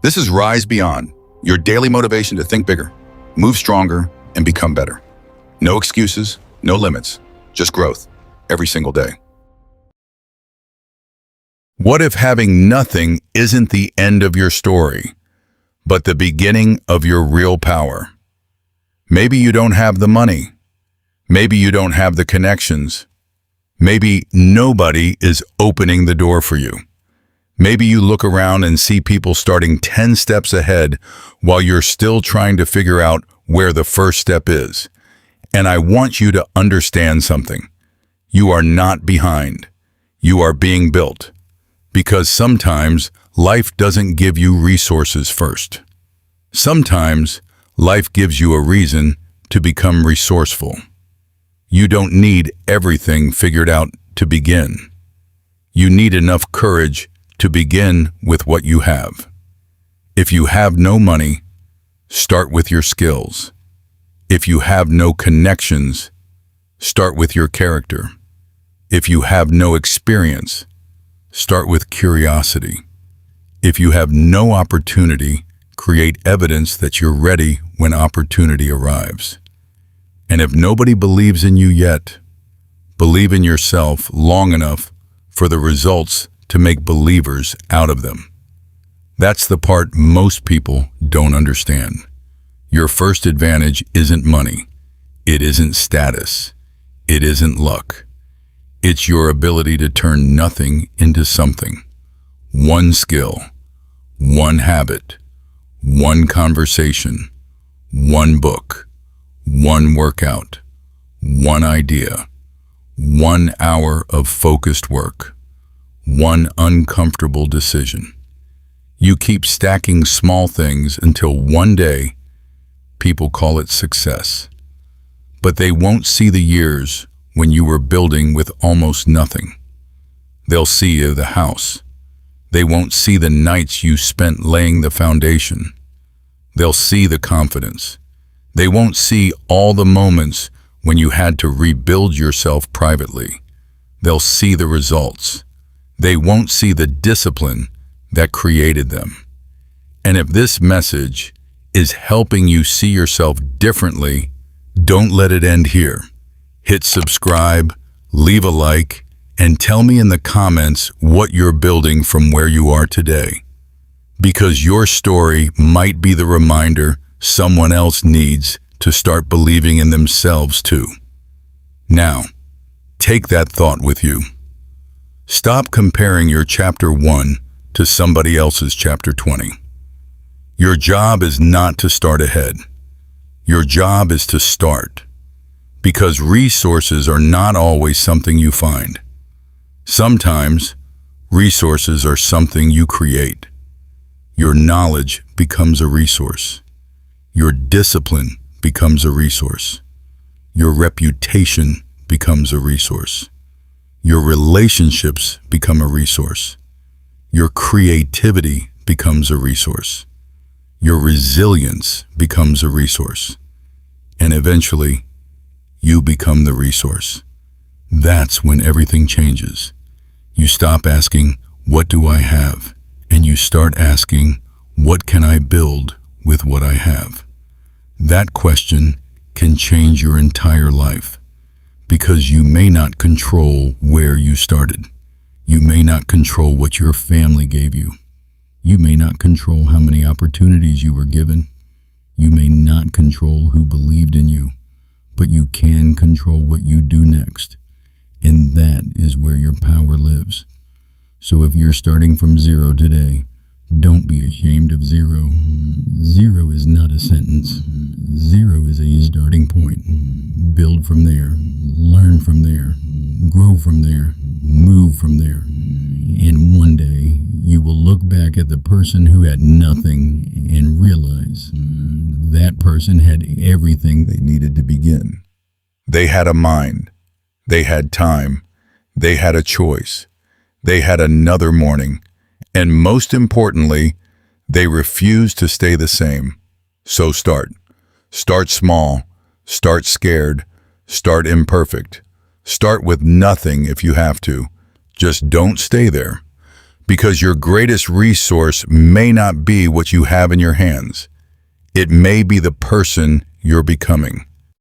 This is Rise Beyond, your daily motivation to think bigger, move stronger, and become better. No excuses, no limits, just growth every single day. What if having nothing isn't the end of your story, but the beginning of your real power? Maybe you don't have the money. Maybe you don't have the connections. Maybe nobody is opening the door for you. Maybe you look around and see people starting 10 steps ahead while you're still trying to figure out where the first step is. And I want you to understand something. You are not behind. You are being built. Because sometimes life doesn't give you resources first. Sometimes life gives you a reason to become resourceful. You don't need everything figured out to begin. You need enough courage to begin with what you have. If you have no money, start with your skills. If you have no connections, start with your character. If you have no experience, start with curiosity. If you have no opportunity, create evidence that you're ready when opportunity arrives. And if nobody believes in you yet, believe in yourself long enough for the results to make believers out of them. That's the part most people don't understand. Your first advantage isn't money. It isn't status. It isn't luck. It's your ability to turn nothing into something. One skill, one habit, one conversation, one book, one workout, one idea, 1 hour of focused work, one uncomfortable decision. You keep stacking small things until one day people call it success. But they won't see the years when you were building with almost nothing. They'll see the house. They won't see the nights you spent laying the foundation. They'll see the confidence. They won't see all the moments when you had to rebuild yourself privately. They'll see the results. They won't see the discipline that created them. And if this message is helping you see yourself differently, don't let it end here. Hit subscribe, leave a like, and tell me in the comments what you're building from where you are today. Because your story might be the reminder someone else needs to start believing in themselves too. Now, take that thought with you. Stop comparing your chapter 1 to somebody else's chapter 20. Your job is not to start ahead. Your job is to start. Because resources are not always something you find. Sometimes, resources are something you create. Your knowledge becomes a resource. Your discipline becomes a resource. Your reputation becomes a resource. Your relationships become a resource. Your creativity becomes a resource. Your resilience becomes a resource. And eventually, you become the resource. That's when everything changes. You stop asking, what do I have? And you start asking, what can I build with what I have? That question can change your entire life. Because you may not control where you started. You may not control what your family gave you. You may not control how many opportunities you were given. You may not control who believed in you. But you can control what you do next. And that is where your power lives. So if you're starting from zero today, don't be ashamed of zero. Zero is not a sentence. Zero is a starting point. Build from there. Learn from there. Grow from there. Move from there. And one day, you will look back at the person who had nothing and realize that person had everything they needed to begin. They had a mind. They had time. They had a choice. They had another morning. And most importantly, they refused to stay the same. So start. Start small. Start scared. Start imperfect. Start with nothing if you have to. Just don't stay there. Because your greatest resource may not be what you have in your hands. It may be the person you're becoming.